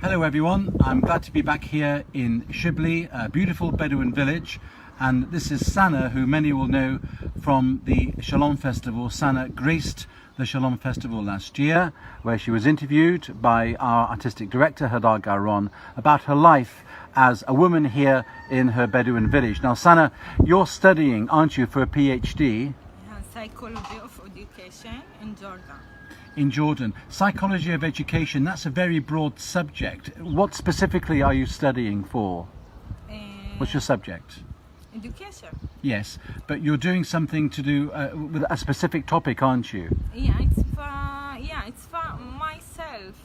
Hello everyone, I'm glad to be back here in Shibli, a beautiful Bedouin village, and this is Sana, who many will know from the Shalom Festival. Sana graced the Shalom Festival last year, where she was interviewed by our artistic director Hadar Garon about her life as a woman here in her Bedouin village. Now Sana, you're studying, aren't you, for a PhD? Psychology of education in Jordan. In Jordan. Psychology of education, that's a very broad subject. What specifically are you studying for? What's your subject? Education. Yes, but you're doing something to do with a specific topic, aren't you? Yeah, it's for myself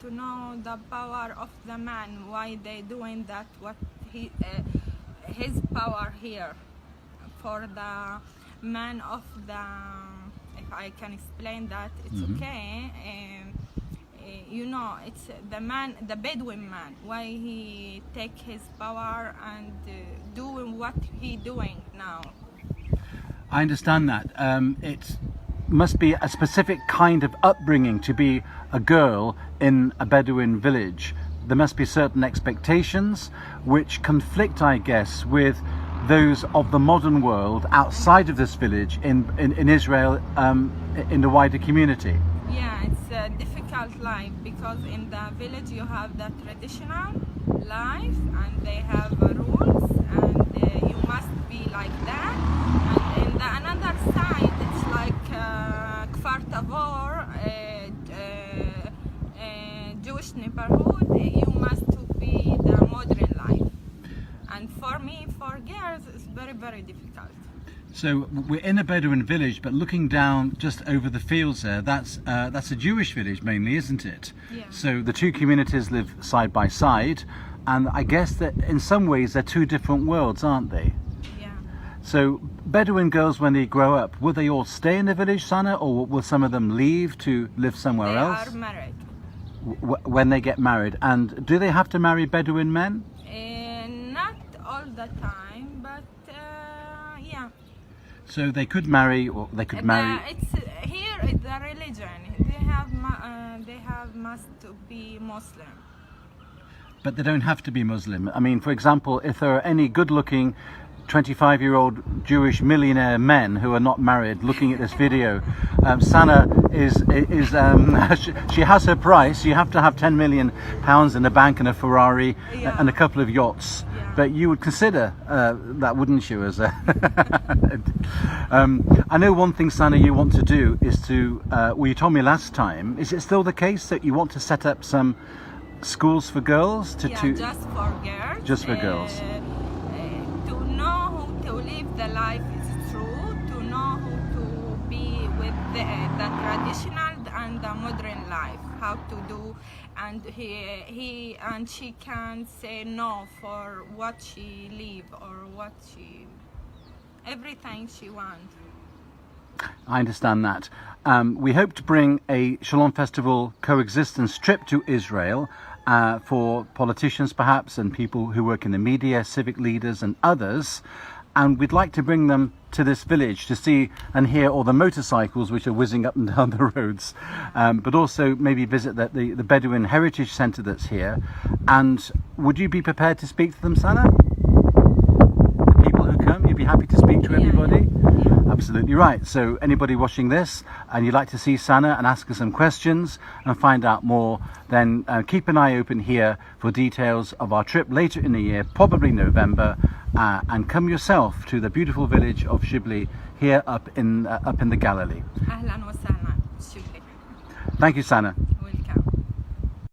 to know the power of the man, why they doing that, what his power here for the man of the. If I can explain that, it's okay. You know, it's the man, the Bedouin man, why he take his power and doing what he doing now. I understand that. It must be a specific kind of upbringing to be a girl in a Bedouin village. There must be certain expectations which conflict, I guess, with those of the modern world outside of this village in Israel, in the wider community. Yeah, it's a difficult life because in the village you have the traditional life and they have rules and you must be like that. And in the another side it's like Kfar Tavor, Jewish neighborhood. You must to be the modern life. And for me, for girls, it's very, very difficult. So we're in a Bedouin village, but looking down just over the fields there, that's a Jewish village mainly, isn't it? Yeah. So the two communities live side by side, and I guess that in some ways they're two different worlds, aren't they? Yeah. So Bedouin girls, when they grow up, will they all stay in the village, Sana, or will some of them leave to live somewhere else? They are married. When they get married. And do they have to marry Bedouin men? Not all the time, but yeah. So they could marry, or they could marry. It's here. It's the religion. They have must to be Muslim. But they don't have to be Muslim. I mean, for example, if there are any good-looking 25-year-old Jewish millionaire men who are not married looking at this video, Sana she has her price. You have to have £10 million in the bank and a Ferrari and a couple of yachts. Yeah. But you would consider that, wouldn't you? As a I know one thing, Sana, you want to do is to. Well, you told me last time. Is it still the case that you want to set up some schools for girls? Just for girls. Just for girls. To know how to live the life is true. To know how to be with the traditional and the modern life. How to do, and he and she can say no for what she live or what everything she wants. I understand that. We hope to bring a Shalom Festival coexistence trip to Israel for politicians perhaps and people who work in the media, civic leaders and others. And we'd like to bring them to this village to see and hear all the motorcycles which are whizzing up and down the roads, but also maybe visit the Bedouin Heritage Centre that's here. And would you be prepared to speak to them, Sana? The people who come, you'd be happy to speak to everybody? Yeah. Absolutely right. So anybody watching this and you'd like to see Sana and ask her some questions and find out more, then keep an eye open here for details of our trip later in the year, probably November, and come yourself to the beautiful village of Shibli here up in the Galilee. أهلا وسهلا. Thank you, Sana.